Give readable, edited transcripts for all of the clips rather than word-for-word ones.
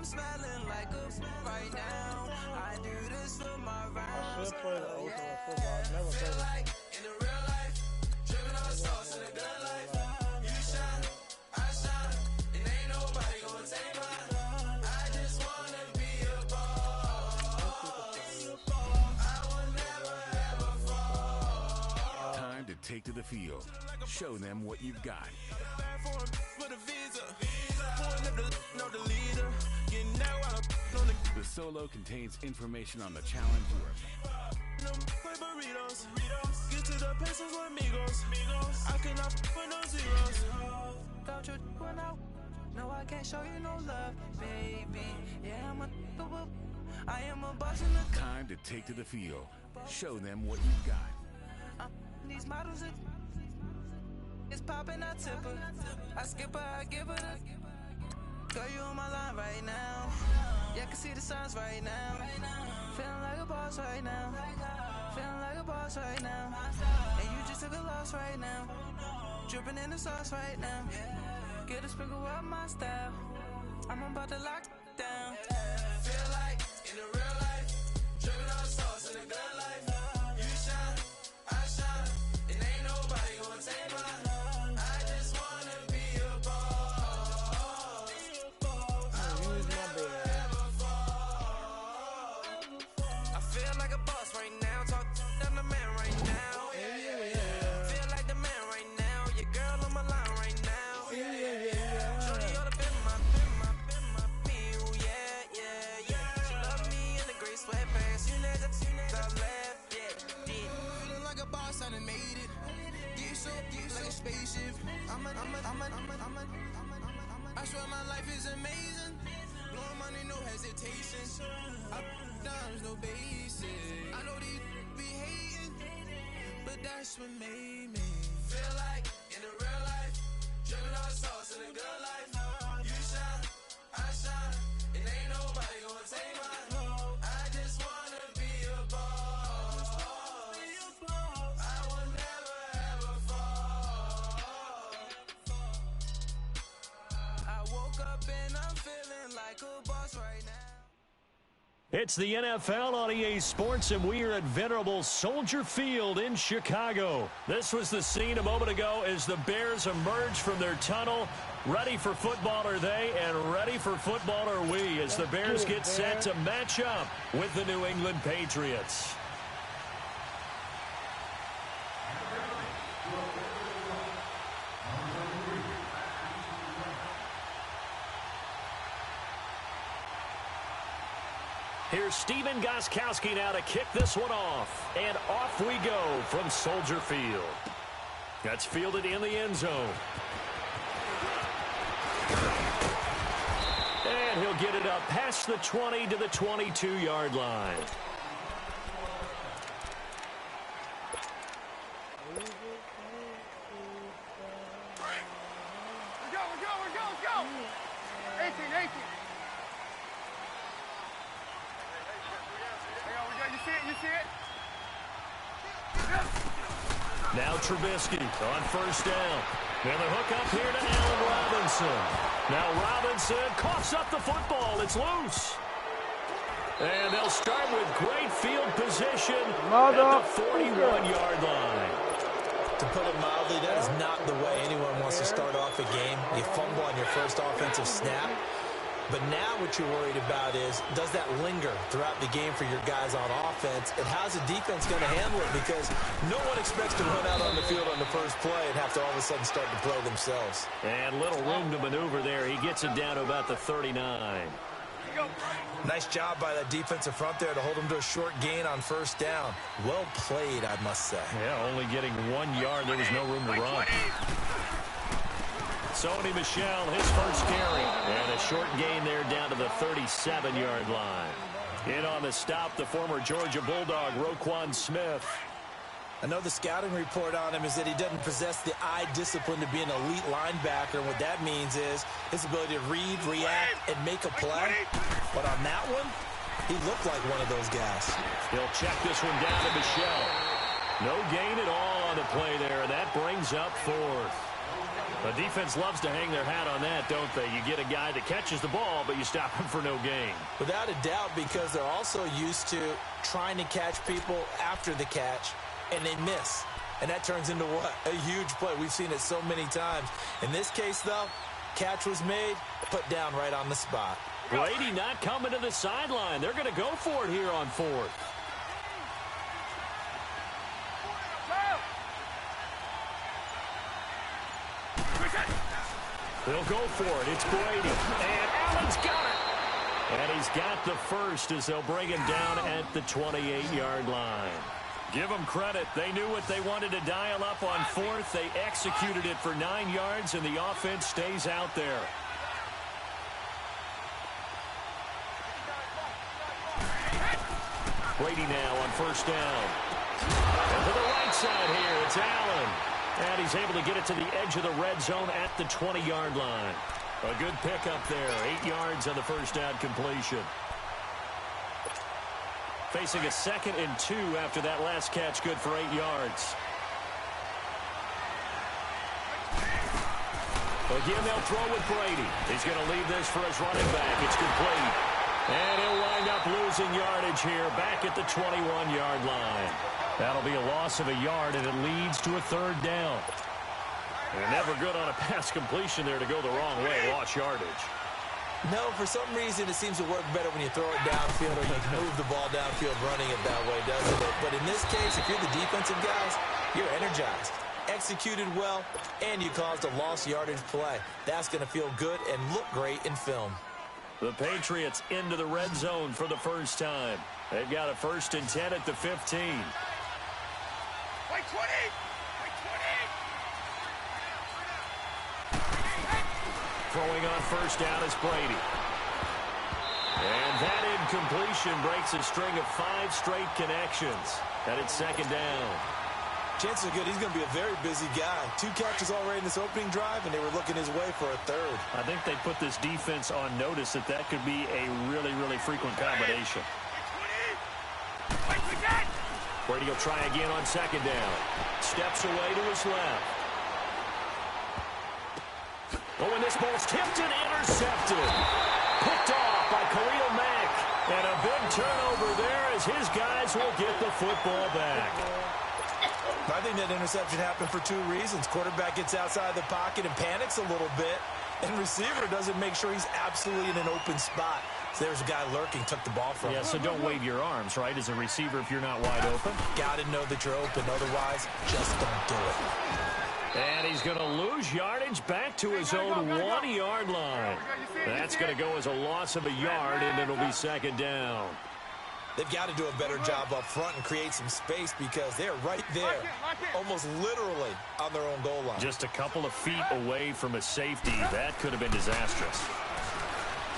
I'm smelling like a right now. I do this for my rounds. I should play the ultimate football. I've never played it. Like in the real life, dripping on sauce in the good life. You shine, I shine, and ain't nobody gonna take mine. I just wanna be a boss. I will never ever fall. Time to take to the field. Show them what you've got. The solo contains information on the challenge you are. Get to the pesos or amigos. I cannot put no zeros. Don't you run out? No, I can't show you no love, baby. Yeah, I am a boss in the Time to take to the field. Show them what you've got. These models it's popping, I tip her. I skip her, I give her the. Girl, you on my line right now. Yeah, I can see the signs right now. Feeling like a boss right now. Feeling like a boss right now. And you just took a loss right now. Dripping in the sauce right now. Get a sprinkle up my style. I'm about to lock down. Feel like in the real life, dripping on sauce in the good life. You shine, I shine, and ain't nobody gonna take mine. I just wanna be a boss. I will never ever fall. I feel like a boss right now. Talk to the man right now. Feel like the man right now. Your girl on my line right now. Shorty oughta been my meal. Yeah. She love me in the gray sweatpants. You never left. Yeah. Feeling like a boss, I done made it. Get so like a spaceship. I swear my life is amazing. Blowing money, no hesitation. Up, downs, no basic. I know these be hating, but that's what made me feel like in the real life, dripping on sauce in the good life. You shine, I shine, and ain't nobody gonna take mine. I just wanna be a boss. I will never ever fall. I woke up and I'm feeling like a boss right now. It's the NFL on EA Sports, and we are at venerable Soldier Field in Chicago. This was the scene a moment ago as the Bears emerged from their tunnel. Ready for football are they, and ready for football are we, as the Bears get set to match up with the New England Patriots. Here's Steven Gostkowski now to kick this one off. And off we go from Soldier Field. That's fielded in the end zone. And he'll get it up past the 20 to the 22-yard line. Let's go. 18. You see it? Now Trubisky on first down. And the hook up here to Allen Robinson. Now Robinson coughs up the football. It's loose. And they'll start with great field position at the 41-yard line. To put it mildly, that is not the way anyone wants to start off a game. You fumble on your first offensive snap. But now what you're worried about is, does that linger throughout the game for your guys on offense? And how's the defense going to handle it? Because no one expects to run out on the field on the first play and have to all of a sudden start to play themselves. And little room to maneuver there. He gets it down to about the 39. Nice job by that defensive front there to hold him to a short gain on first down. Well played, I must say. Yeah, only getting 1 yard. There was no room to run. Sony Michel, his first carry. And a short gain there down to the 37-yard line. In on the stop, the former Georgia Bulldog, Roquan Smith. I know the scouting report on him is that he doesn't possess the eye discipline to be an elite linebacker. And what that means is his ability to read, react, and make a play. But on that one, he looked like one of those guys. He'll check this one down to Michel. No gain at all on the play there. That brings up fourth. The defense loves to hang their hat on that, don't they? You get a guy that catches the ball, but you stop him for no gain. Without a doubt, because they're also used to trying to catch people after the catch, and they miss. And that turns into what? A huge play. We've seen it so many times. In this case, though, catch was made, put down right on the spot. Brady not coming to the sideline. They're going to go for it here on fourth. They'll go for it. It's Brady. And Allen's got it. And he's got the first as they'll bring him down at the 28-yard line. Give them credit. They knew what they wanted to dial up on fourth. They executed it for 9 yards, and the offense stays out there. Brady now on first down. And to the right side here, it's Allen. And he's able to get it to the edge of the red zone at the 20-yard line. A good pickup there. 8 yards on the first down completion. Facing a 2nd and 2 after that last catch, good for 8 yards. Again, they'll throw with Brady. He's going to leave this for his running back. It's complete. And he'll wind up losing yardage here back at the 21-yard line. That'll be a loss of a yard, and it leads to a 3rd down. And never good on a pass completion there to go the wrong way. Lost yardage. No, for some reason, it seems to work better when you throw it downfield or you move the ball downfield running it that way, doesn't it? But in this case, if you're the defensive guys, you're energized, executed well, and you caused a lost yardage play. That's going to feel good and look great in film. The Patriots into the red zone for the first time. They've got a 1st and 10 at the 15. Like 20! Throwing on first down is Brady. And that incompletion breaks a string of 5 straight connections. And it's 2nd down. Chances are good he's going to be a very busy guy. 2 catches already in this opening drive, and they were looking his way for a 3rd. I think they put this defense on notice that that could be a really, really frequent combination. Brady will try again on 2nd down. Steps away to his left. Oh, and this ball's tipped and intercepted. Picked off by Khalil Mack. And a big turnover there as his guys will get the football back. I think that interception happened for 2 reasons. Quarterback gets outside the pocket and panics a little bit. And receiver doesn't make sure he's absolutely in an open spot. So there's a guy lurking, took the ball from him. Yeah, so don't wave your arms, right, as a receiver if you're not wide open. Got to know that you're open. Otherwise, just don't do it. And he's going to lose yardage back to his own 1-yard line. That's going to go as a loss of a yard, and it'll be 2nd down. They've got to do a better job up front and create some space because they're right there, almost literally on their own goal line. Just a couple of feet away from a safety. That could have been disastrous.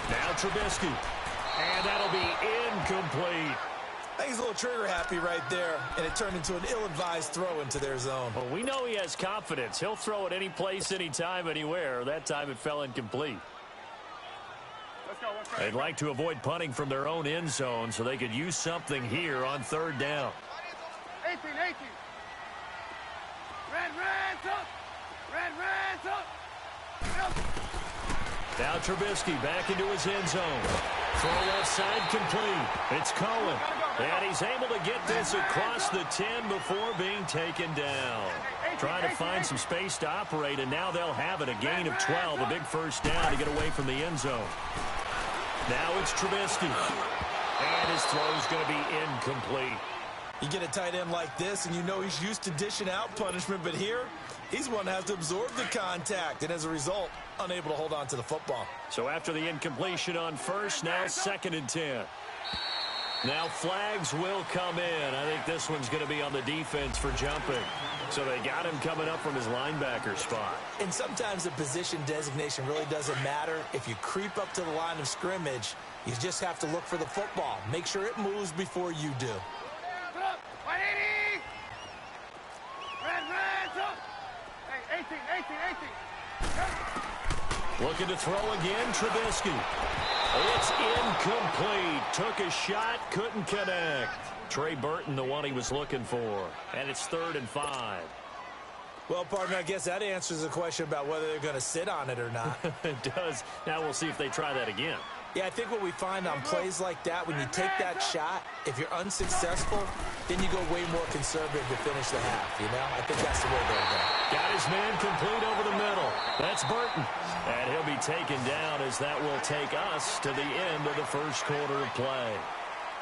Now Trubisky. And that'll be incomplete. I think he's a little trigger happy right there, and it turned into an ill-advised throw into their zone. Well, we know he has confidence. He'll throw it any place, anytime, anywhere. That time it fell incomplete. They'd like to avoid punting from their own end zone so they could use something here on 3rd down. 18. Red up. Now Trubisky back into his end zone. Throw left side complete. It's Cohen. And he's able to get this across the 10 before being taken down. Trying to find some space to operate, and now they'll have it. A gain of 12, a big first down to get away from the end zone. Now it's Trubisky. And his throw's going to be incomplete. You get a tight end like this, and you know he's used to dishing out punishment, but here, he's one that has to absorb the contact, and as a result, unable to hold on to the football. So after the incompletion on first, now 2nd and 10. Now flags will come in. I think this one's going to be on the defense for jumping. So they got him coming up from his linebacker spot. And sometimes the position designation really doesn't matter. If you creep up to the line of scrimmage, you just have to look for the football. Make sure it moves before you do. 180! Red up! Hey, 18. Looking to throw again, Trubisky. It's incomplete. Took a shot, couldn't connect. Trey Burton, the one he was looking for. And it's 3rd and 5. Well, partner, I guess that answers the question about whether they're going to sit on it or not. It does. Now we'll see if they try that again. Yeah, I think what we find on plays like that, when you take that shot, if you're unsuccessful, then you go way more conservative to finish the half, you know? I think that's the way they'll go. Got his man complete over the middle. That's Burton. And he'll be taken down as that will take us to the end of the first quarter of play.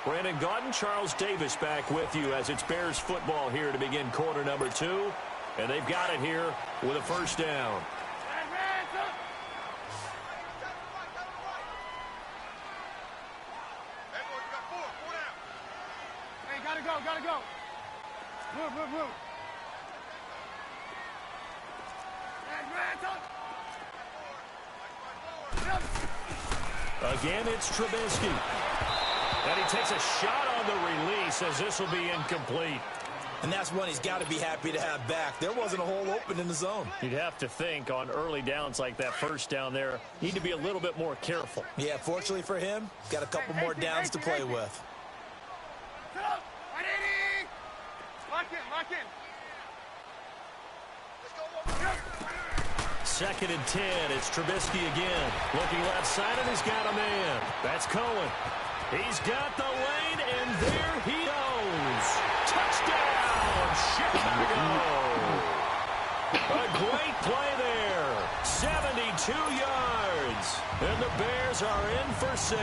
Brandon Gaudin, Charles Davis back with you as it's Bears football here to begin quarter number 2. And they've got it here with a first down. Hey, gotta go. Move. Again, it's Trubisky. And he takes a shot on the release as this will be incomplete. And that's one he's got to be happy to have back. There wasn't a hole open in the zone. You'd have to think on early downs like that first down there, need to be a little bit more careful. Yeah, fortunately for him, got a couple more downs to play with. Lock in. Second and 10, it's Trubisky again. Looking left side, and he's got a man. That's Cohen. He's got the lane, and there he goes. Touchdown, Chicago. A great play there. 72 yards. And the Bears are in for 6.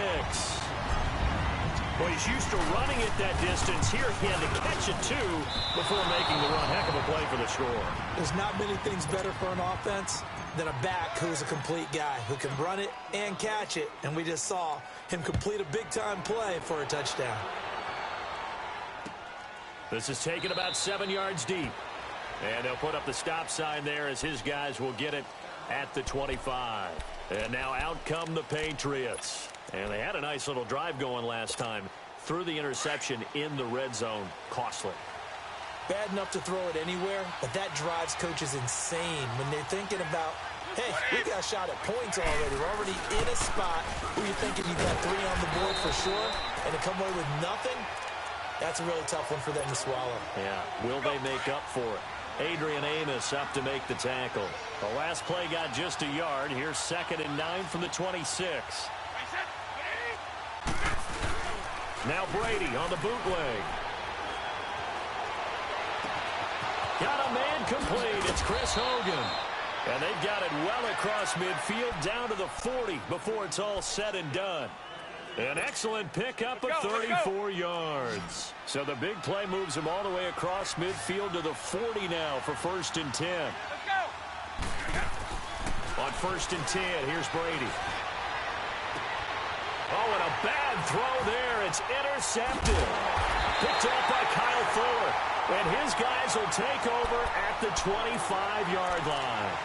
Well, he's used to running it that distance. Here he had to catch it, too, before making the run. Heck of a play for the score. There's not many things better for an offense than a back who's a complete guy who can run it and catch it. And we just saw him complete a big-time play for a touchdown. This is taken about 7 yards deep. And they'll put up the stop sign there as his guys will get it at the 25. And now out come the Patriots. And they had a nice little drive going last time. Threw the interception in the red zone. Costly. Bad enough to throw it anywhere, but that drives coaches insane when they're thinking about, hey, we got a shot at points already. We're already in a spot where you're thinking you've got 3 on the board for sure, and to come away with nothing, that's a really tough one for them to swallow. Yeah, will they make up for it? Adrian Amos up to make the tackle. The last play got just a yard. Here's 2nd and 9 from the 26. Now Brady on the bootleg. Got a man complete. It's Chris Hogan. And they've got it well across midfield down to the 40 before it's all said and done. An excellent pickup of 34 yards. So the big play moves him all the way across midfield to the 40 now for 1st and 10. On 1st and 10, here's Brady. Oh, and a bad throw there. It's intercepted. Picked off by Kyle Fuller. And his guys will take over at the 25-yard line.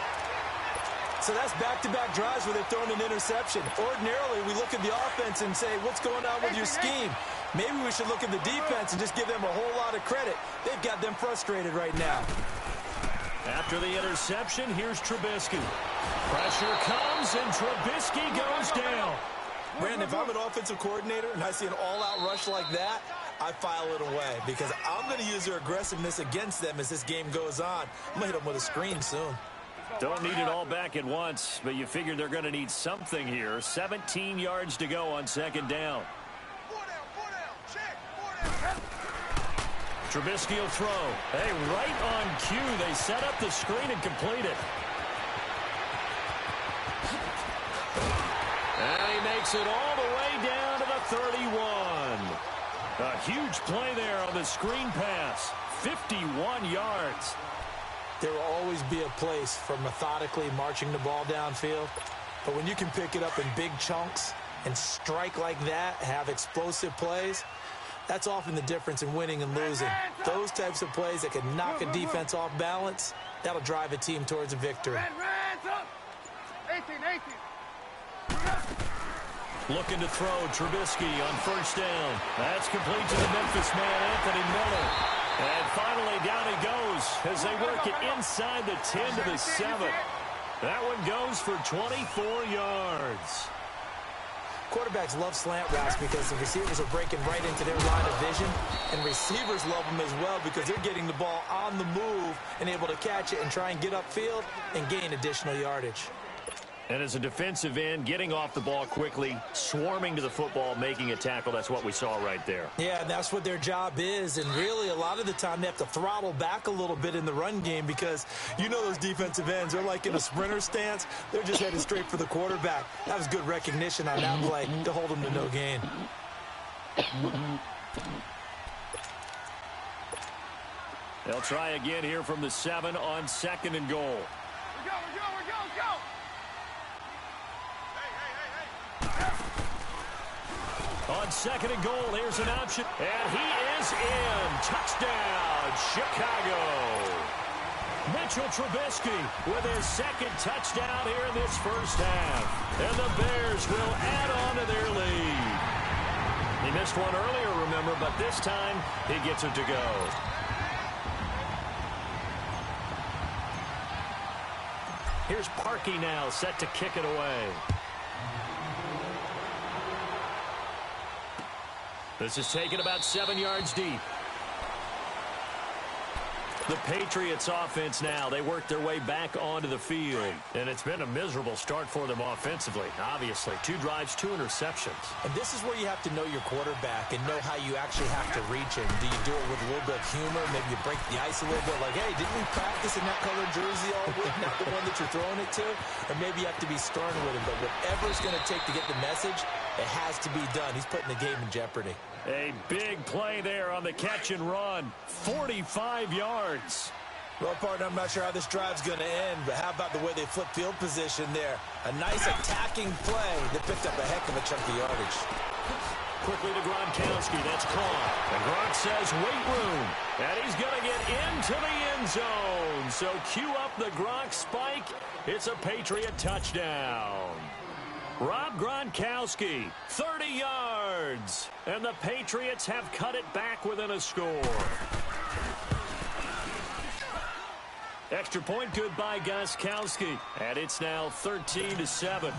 So that's back-to-back drives where they're throwing an interception. Ordinarily, we look at the offense and say, what's going on with your scheme? Maybe we should look at the defense and just give them a whole lot of credit. They've got them frustrated right now. After the interception, here's Trubisky. Pressure comes, and Trubisky goes down. Brandon, if I'm an offensive coordinator and I see an all-out rush like that, I file it away because I'm going to use their aggressiveness against them as this game goes on. I'm going to hit them with a screen soon. Don't need it all back at once, but you figure they're going to need something here. 17 yards to go on 2nd down. Trubisky will throw. Hey, right on cue. They set up the screen and complete it. And he makes it all the way down to the 31. A huge play there on the screen pass. 51 yards. There will always be a place for methodically marching the ball downfield. But when you can pick it up in big chunks and strike like that, have explosive plays, that's often the difference in winning and losing. Those types of plays that can knock a defense off balance, that'll drive a team towards a victory. 18. Looking to throw, Trubisky on 1st down. That's complete to the Memphis man, Anthony Miller. And finally, down he goes as they work it inside the 10 to the 7. That one goes for 24 yards. quarterbacks love slant routes because the receivers are breaking right into their line of vision, and receivers love them as well because they're getting the ball on the move and able to catch it and try and get upfield and gain additional yardage. And as a defensive end, getting off the ball quickly, swarming to the football, making a tackle, that's what we saw right there. Yeah, that's what their job is, and really a lot of the time they have to throttle back a little bit in the run game because you know those defensive ends, they're like in a sprinter stance. They're just headed straight for the quarterback. That was good recognition on that play to hold them to no gain. They'll try again here from the 7 on 2nd and goal. We're go. On 2nd and goal, here's an option, and he is in. Touchdown, Chicago. Mitchell Trubisky with his 2nd touchdown here in this first half. And the Bears will add on to their lead. He missed one earlier, remember, but this time he gets it to go. Here's Parkey now, set to kick it away. This is taken about 7 yards deep. The Patriots offense now, they work their way back onto the field. And it's been a miserable start for them offensively, obviously. 2 drives, 2 interceptions. And this is where you have to know your quarterback and know how you actually have to reach him. Do you do it with a little bit of humor? Maybe you break the ice a little bit like, hey, didn't we practice in that colored jersey all week, not the one that you're throwing it to? Or maybe you have to be stern with him. But whatever it's going to take to get the message, it has to be done. He's putting the game in jeopardy. A big play there on the catch and run. 45 yards. Well, partner, I'm not sure how this drive's going to end, but how about the way they flip field position there? A nice attacking play that picked up a heck of a chunk of yardage. Quickly to Gronkowski. That's caught. And Gronk says, wait room. And he's going to get into the end zone. So cue up the Gronk spike. It's a Patriot touchdown. Rob Gronkowski, 30 yards. And the Patriots have cut it back within a score. Extra point good by Gostkowski. And it's now 13-7.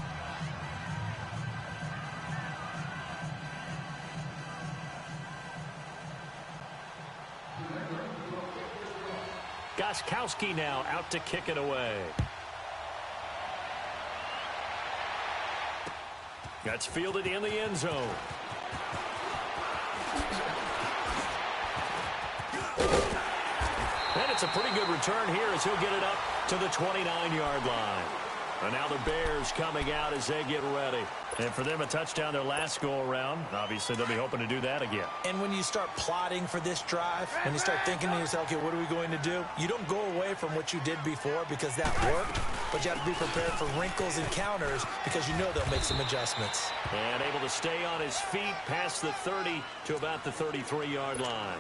Gostkowski now out to kick it away. That's fielded in the end zone. And it's a pretty good return here as he'll get it up to the 29-yard line. And now the Bears coming out as they get ready. And for them, a touchdown their last go-around. Obviously, they'll be hoping to do that again. And when you start plotting for this drive, and you start thinking to yourself, okay, what are we going to do? You don't go away from what you did before because that worked, but you have to be prepared for wrinkles and counters because you know they'll make some adjustments. And able to stay on his feet past the 30 to about the 33-yard line.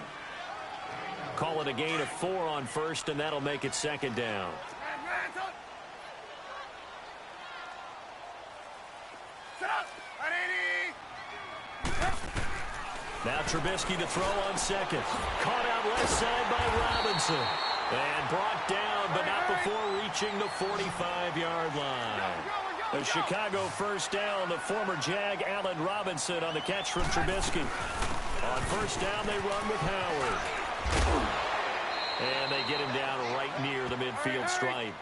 Call it a gain of 4 on first, and that'll make it second down. Now Trubisky to throw on second. Caught out left side by Robinson. And brought down, but not before reaching the 45-yard line. A Chicago first down, the former Jag Allen Robinson on the catch from Trubisky. On first down, they run with Howard. And they get him down right near the midfield stripe.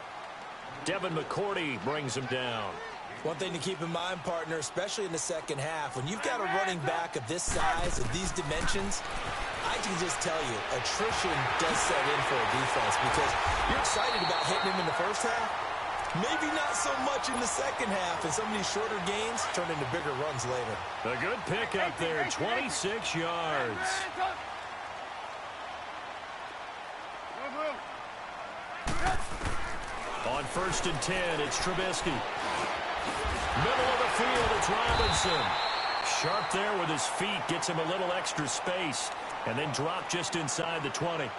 Devin McCourty brings him down. One thing to keep in mind, partner, especially in the second half, when you've got a running back of this size, of these dimensions, I can just tell you, attrition does set in for a defense because you're excited about hitting him in the first half. Maybe not so much in the second half, and some of these shorter gains turn into bigger runs later. A good pickup there, 26 yards. On first and 10, it's Trubisky. Middle of the field, it's Robinson. Sharp there with his feet, gets him a little extra space, and then dropped just inside the 20.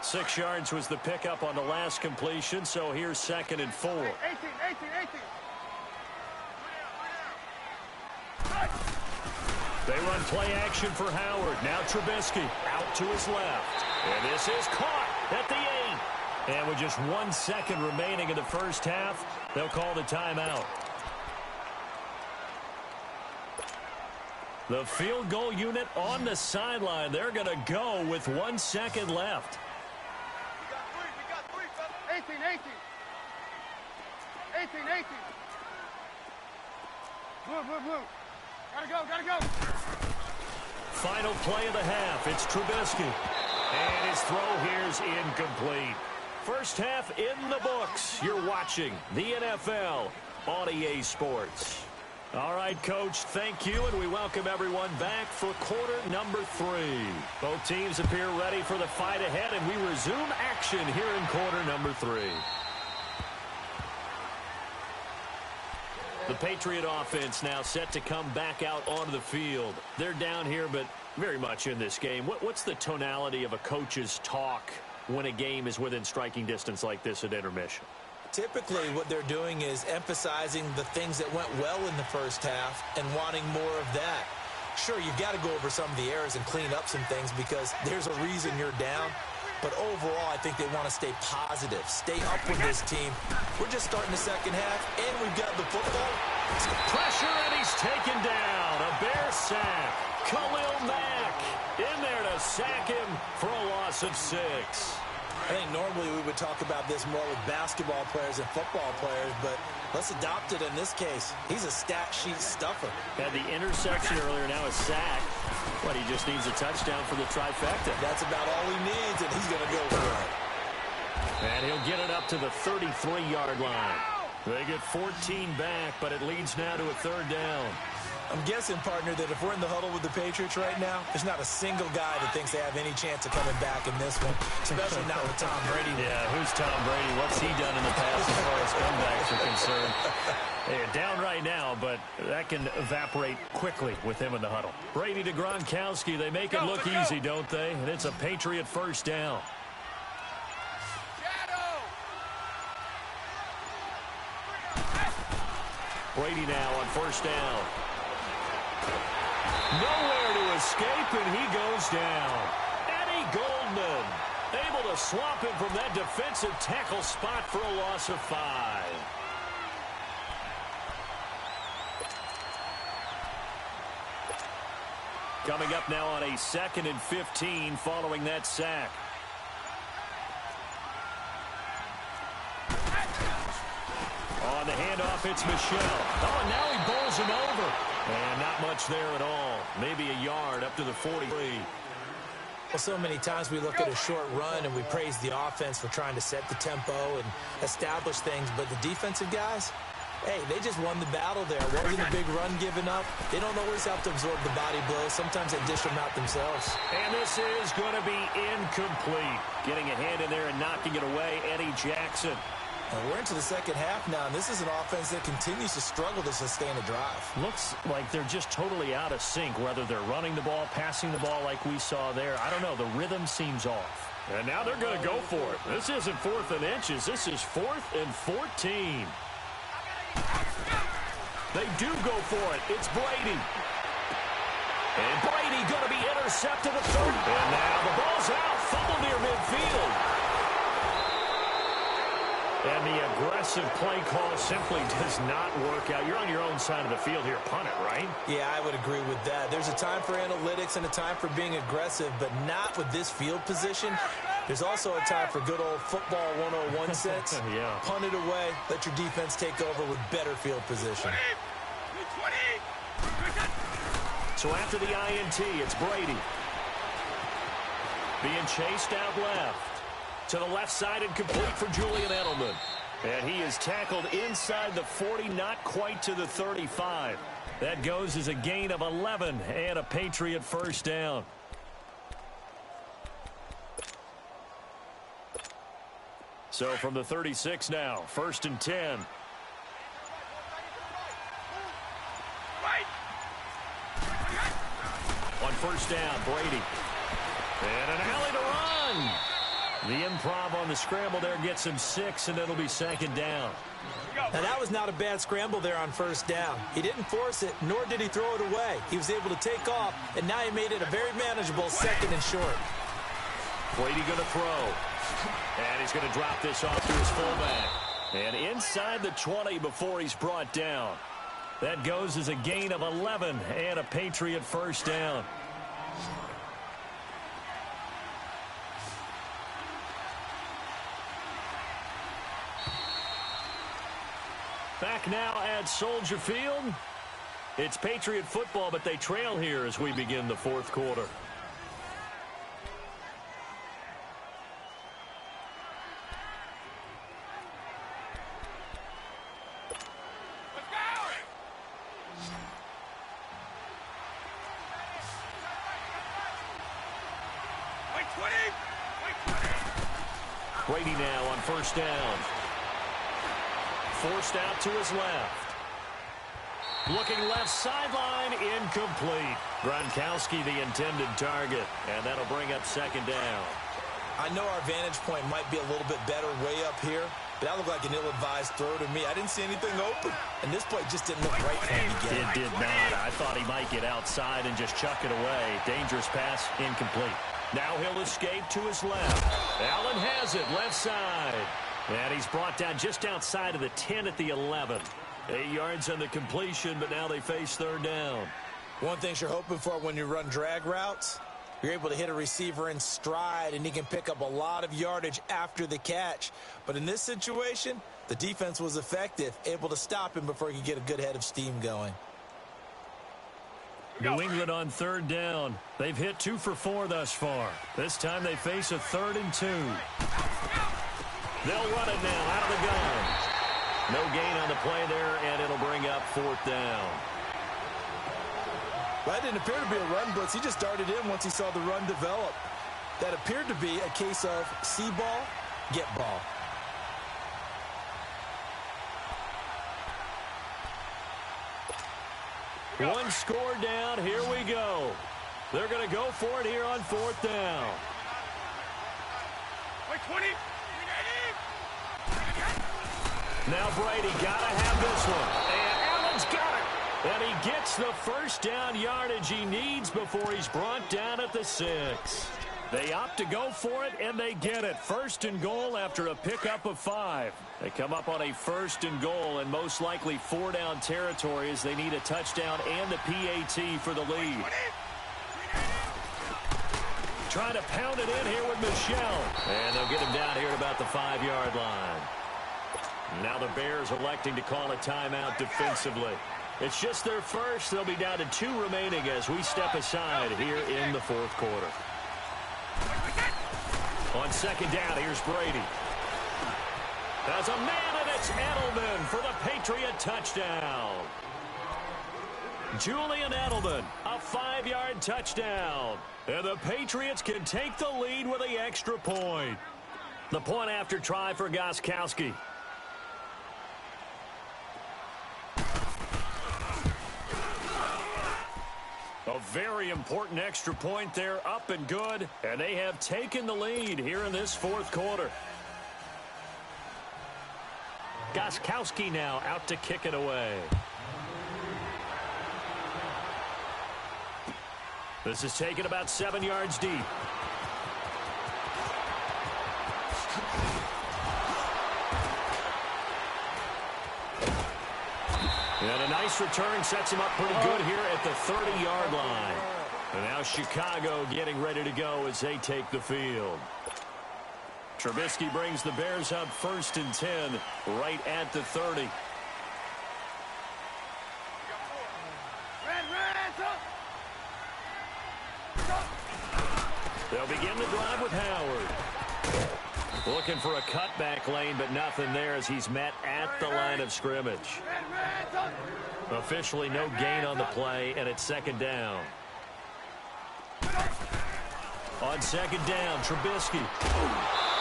Six yards was the pickup on the last completion, so here's second and 4. 18. They run play action for Howard. Now Trubisky out to his left. And this is caught at the 8. And with just 1 second remaining in the first half, they'll call the timeout. The field goal unit on the sideline. They're going to go with 1 second left. We got three, fellas. 18. Blue. Gotta go. Final play of the half. It's Trubisky. And his throw here's incomplete. First half in the books. You're watching the NFL on EA Sports. All right, Coach, thank you, and we welcome everyone back for quarter number 3. Both teams appear ready for the fight ahead, and we resume action here in quarter number 3. The Patriot offense now set to come back out onto the field. They're down here, but very much in this game. What's the tonality of a coach's talk when a game is within striking distance like this at intermission? Typically, what they're doing is emphasizing the things that went well in the first half and wanting more of that. Sure, you've got to go over some of the errors and clean up some things because there's a reason you're down. But overall, I think they want to stay positive, stay up with this team. We're just starting the second half, and we've got the football. Pressure, and he's taken down. A Bear sack. Khalil Mack in there to sack him for a loss of 6. I think normally we would talk about this more with basketball players and football players, but let's adopt it in this case. He's a stat sheet stuffer. Had the interception earlier, now a sack. But he just needs a touchdown for the trifecta. That's about all he needs, and he's going to go for it. And he'll get it up to the 33-yard line. They get 14 back, but it leads now to a 3rd down. I'm guessing, partner, that if we're in the huddle with the Patriots right now, there's not a single guy that thinks they have any chance of coming back in this one, especially not with Tom Brady. Yeah, who's Tom Brady? What's he done in the past as far as comebacks are concerned? They're down right now, but that can evaporate quickly with him in the huddle. Brady to Gronkowski. They make it look easy, don't they? And it's a Patriot 1st down. Brady now on 1st down. Nowhere to escape, and he goes down. Eddie Goldman able to swap him from that defensive tackle spot for a loss of 5. Coming up now on a 2nd and 15 following that sack. On the handoff, it's Michelle. Oh, and now he bowls him over. And not much there at all. Maybe a yard up to the 43. Well, so many times we look at a short run and we praise the offense for trying to set the tempo and establish things. But the defensive guys, hey, they just won the battle there. Wasn't a big run given up. They don't always have to absorb the body blows. Sometimes they dish them out themselves. And this is going to be incomplete. Getting a hand in there and knocking it away, Eddie Jackson. And we're into the second half now, and this is an offense that continues to struggle to sustain a drive. Looks like they're just totally out of sync, whether they're running the ball, passing the ball like we saw there. I don't know. The rhythm seems off. And now they're going to go for it. This isn't 4th and inches. This is 4th and 14. They do go for it. It's Brady. And Brady going to be intercepted at 30. And now the ball's out. Fumble near midfield. And the aggressive play call simply does not work out. You're on your own side of the field here. Punt it, right? Yeah, I would agree with that. There's a time for analytics and a time for being aggressive, but not with this field position. There's also a time for good old football 101 sense. Yeah. Punt it away. Let your defense take over with better field position. 20. So after the INT, it's Brady. Being chased out left. To the left side and complete for Julian Edelman. And he is tackled inside the 40, not quite to the 35. That goes as a gain of 11 and a Patriot 1st down. So from the 36 now, 1st and 10. On 1st down, Brady. And an alley to run. The improv on the scramble there gets him 6, and it'll be 2nd down. Now, that was not a bad scramble there on 1st down. He didn't force it, nor did he throw it away. He was able to take off, and now he made it a very manageable 2nd and short. Brady going to throw. And he's going to drop this off to his fullback. And inside the 20 before he's brought down. That goes as a gain of 11 and a Patriot first down. Back now at Soldier Field. It's Patriot football, but they trail here as we begin the fourth quarter. Brady now on first down. Forced out to his left. Looking left sideline, incomplete. Gronkowski the intended target, and that'll bring up second down. I know our vantage point might be a little bit better way up here, but that looked like an ill-advised throw to me. I didn't see anything open, and this play just didn't look right for him to get. It did not. I thought he might get outside and just chuck it away. Dangerous pass, incomplete. Now he'll escape to his left. Allen has it, left side. And he's brought down just outside of the 10 at the 11. 8 yards on the completion, but now they face third down. One thing you're hoping for when you run drag routes, you're able to hit a receiver in stride, and he can pick up a lot of yardage after the catch. But in this situation, the defense was effective, able to stop him before he could get a good head of steam going. New England on third down. They've hit 2 for 4 thus far. This time they face a 3rd and 2. They'll run it now out of the gun. No gain on the play there, and it'll bring up 4th down. Well, that didn't appear to be a run blitz. He just darted in once he saw the run develop. That appeared to be a case of see ball, get ball. One score down. Here we go. They're going to go for it here on 4th down. Wait, 20. Now Brady got to have this one. And Allen's got it. And he gets the first down yardage he needs before he's brought down at the 6. They opt to go for it, and they get it. 1st and goal after a pickup of 5. They come up on a 1st and goal, and most likely 4-down territory as they need a touchdown and the PAT for the lead. Trying to pound it in here with Michelle. And they'll get him down here at about the 5-yard line. Now the Bears electing to call a timeout defensively. It's just their first. They'll be down to 2 remaining as we step aside here in the 4th quarter. On 2nd down, here's Brady. As a man, and it's Edelman for the Patriot touchdown. Julian Edelman, a 5-yard touchdown. And the Patriots can take the lead with the extra point. The point after try for Gronkowski. A very important extra point there, up and good, and they have taken the lead here in this 4th quarter. Gronkowski now out to kick it away. This is taken about 7 yards deep. And a nice return sets him up pretty good here at the 30-yard line. And now Chicago getting ready to go as they take the field. Trubisky brings the Bears up 1st and 10 right at the 30. They'll begin the drive with Howard. Looking for a cutback lane, but nothing there as he's met at the line of scrimmage. Officially no gain on the play, and it's 2nd down. On 2nd down, Trubisky.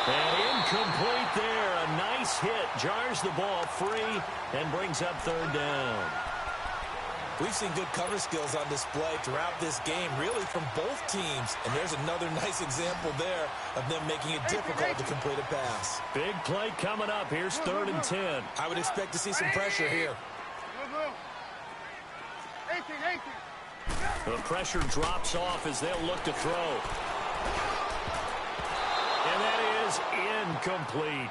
And incomplete there. A nice hit. Jars the ball free and brings up 3rd down. We've seen good cover skills on display throughout this game, really from both teams. And there's another nice example there of them making it difficult to complete a pass. Big play coming up. Here's 3rd and 10. I would expect to see some pressure here. 18. The pressure drops off as they'll look to throw. And that is is incomplete.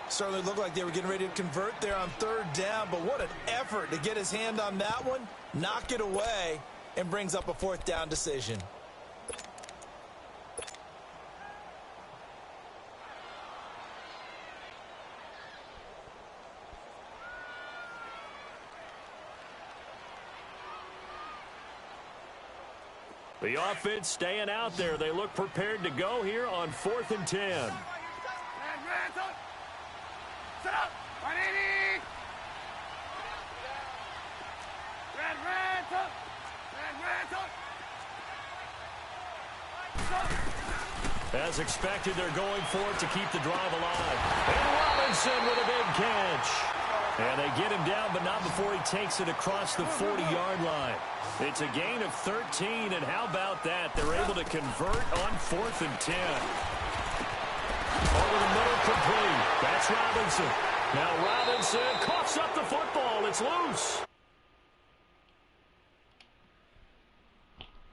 Certainly looked like they were getting ready to convert there on third down, but what an effort to get his hand on that one, knock it away, and brings up a fourth down decision. The offense staying out there. They look prepared to go here on 4th and 10. Set up. 180. As expected, they're going for it to keep the drive alive. And Robinson with a big catch. And they get him down, but not before he takes it across the 40-yard line. It's a gain of 13, and how about that? They're able to convert on 4th and 10. Over the middle, complete. That's Robinson. Now Robinson coughs up the football. It's loose.